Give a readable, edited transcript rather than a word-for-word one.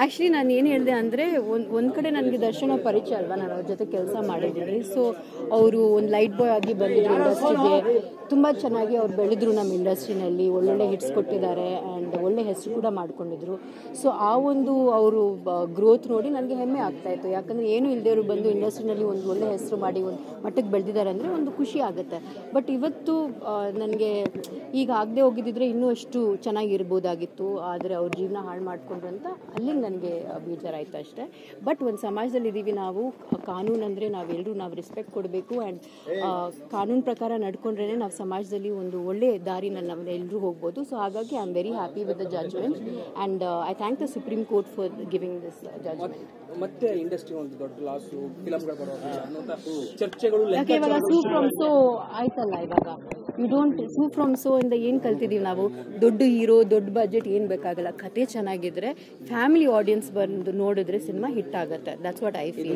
Actually ನಾನು ಏನು ಹೇಳಿದೆ ಅಂದರೆ ಒಂದು ಕಡೆ ನನಗೆ ದರ್ಶನ ಪರಿಚಯ ಅಲ್ವಾ, ನಾನು ಅವ್ರ ಜೊತೆ ಕೆಲಸ ಮಾಡಿದ್ದೀನಿ. ಸೊ ಅವರು ಒಂದು ಲೈಟ್ ಬಾಯ್ ಆಗಿ ಬಂದಿದ್ರು ಇಂಡಸ್ಟ್ರಿಗೆ. ತುಂಬ ಚೆನ್ನಾಗಿ ಅವ್ರು ಬೆಳೆದ್ರು ನಮ್ಮ ಇಂಡಸ್ಟ್ರಿನಲ್ಲಿ, ಒಳ್ಳೊಳ್ಳೆ ಹಿಟ್ಸ್ ಕೊಟ್ಟಿದ್ದಾರೆ ಆ್ಯಂಡ್ ಒಳ್ಳೆ ಹೆಸರು ಕೂಡ ಮಾಡ್ಕೊಂಡಿದ್ರು. ಸೊ ಆ ಒಂದು ಅವರು ಗ್ರೋತ್ ನೋಡಿ ನನಗೆ ಹೆಮ್ಮೆ ಆಗ್ತಾಯಿತ್ತು. ಯಾಕಂದರೆ ಏನು ಇಲ್ಲದೆಯವರು ಬಂದು ಇಂಡಸ್ಟ್ರಿನಲ್ಲಿ ಒಂದು ಒಳ್ಳೆ ಹೆಸರು ಮಾಡಿ ಒಂದು ಮಟ್ಟಕ್ಕೆ ಬೆಳೆದಿದ್ದಾರೆ ಅಂದರೆ ಒಂದು ಖುಷಿ ಆಗುತ್ತೆ. ಬಟ್ ಇವತ್ತು ನನಗೆ ಈಗ ಆಗದೆ ಹೋಗಿದ್ದಿದ್ರೆ ಇನ್ನೂ ಅಷ್ಟು ಚೆನ್ನಾಗಿರ್ಬೋದಾಗಿತ್ತು. ಆದರೆ ಅವ್ರ ಜೀವನ ಹಾಳು ಮಾಡಿಕೊಂಡ್ರು ಅಂತ ಅಲ್ಲಿಗೆ ನನಗೆ ಬೇಜಾರಾಯಿತು ಅಷ್ಟೇ. ಬಟ್ ಒಂದು ಸಮಾಜದಲ್ಲಿ ಇದ್ದೀವಿ ನಾವು, ಕಾನೂನು ಅಂದರೆ ನಾವು ರೆಸ್ಪೆಕ್ಟ್ ಕೊಡಬೇಕು ಆ್ಯಂಡ್ ಕಾನೂನು ಪ್ರಕಾರ ನಡ್ಕೊಂಡ್ರೇ ನಾವು ಸಮಾಜದಲ್ಲಿ ಒಂದು ಒಳ್ಳೆ ದಾರಿನಲ್ಲಿ ನಾವು ಎಲ್ಲರೂ ಹೋಗ್ಬೋದು. ಸೊ ಹಾಗಾಗಿ I am very happy with the judgement and I thank the Supreme Court for giving this judgement. ಮತ್ತೆ ಇಂಡಸ್ಟ್ರಿ ಒಂದು ದೊಡ್ಡ ಲಾಸು, ಫಿಲಮ್ಗಳು ಚರ್ಚೆಗಳು ಇವಾಗ ಸೂ ಫ್ರಮ್ ಸೋ ಆಯ್ತಲ್ಲ. ಇವಾಗ you don't Su from So ಇಂದ ಏನು ಕಲ್ತಿದ್ದೀವಿ ನಾವು? ದೊಡ್ಡ ಹೀರೋ, ದೊಡ್ಡ ಬಜೆಟ್ ಏನು ಬೇಕಾಗಲ್ಲ. ಕತೆ ಚೆನ್ನಾಗಿದ್ರೆ ಫ್ಯಾಮಿಲಿ ಆಡಿಯನ್ಸ್ ಬಂದು ನೋಡಿದ್ರೆ ಸಿನಿಮಾ ಹಿಟ್ ಆಗುತ್ತೆ. That's what I feel.